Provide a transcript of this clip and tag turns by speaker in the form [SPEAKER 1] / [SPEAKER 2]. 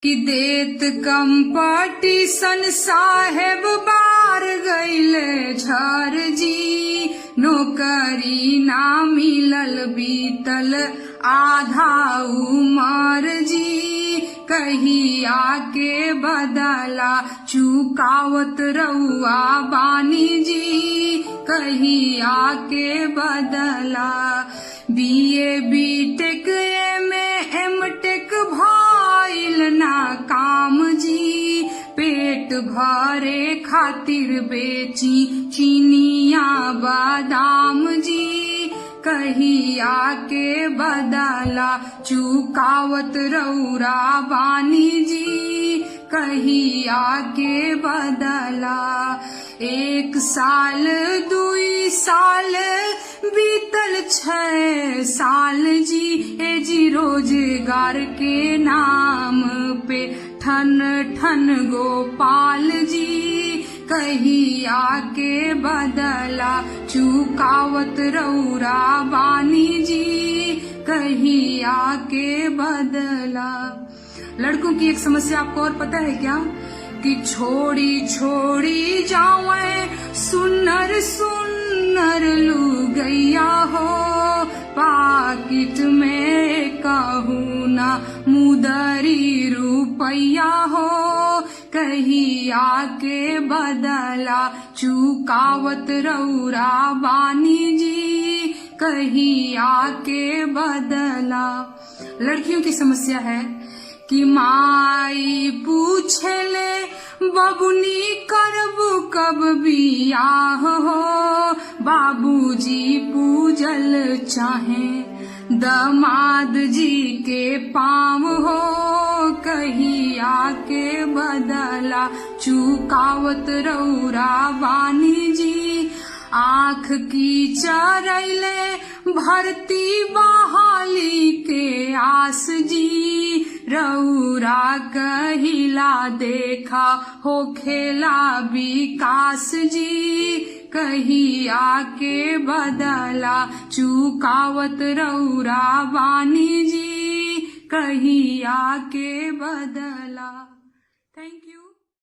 [SPEAKER 1] कि देत कंपटीशन साहेब बार गईले झर जी, नौकरी ना मिलल बीतल आधा उमर जी, कहिया के बदला चुकावत रउआ बानी जी, कहिया के बदला। बीए बीटेक एमए एमटेक भइल ना काम जी, पेट भरे खातिर बेची चीनिया बादाम जी, कहिया के बदला चुकावत रउरा बानी जी, कहिया के बदला। 1 साल 2 साल बीतल 6 साल जी, ए जी रोजगार के नाम पे ठन ठन गोपाल जी, कहिया के बदला चुकावत रउरा बानी जी, कहिया के बदला। लड़कों की एक समस्या आपको और पता है क्या, कि छोड़ी छोड़ी जावे सुनर सुनर लुगैया हो, पाकिट में कहूँ ना मुदरी रुपैया हो, कहिया के बदला चुकावत रउरा बानी जी, कहिया के बदला। लड़कियों की समस्या है कि माई पूछले बबुनी करबू कब बियाह हो, बाबूजी पूजल चाहे दमाद जी के पाँव हो, कहिया के बदला चुकावत रउरा बानी जी, आँख की चरैले भर्ती बहाली के आस जी, रउरा कहिला देखा हो खेला विकास जी, कहिया के बदला चुकावत रउरा बानी जी, कहिया के बदला। Thank you.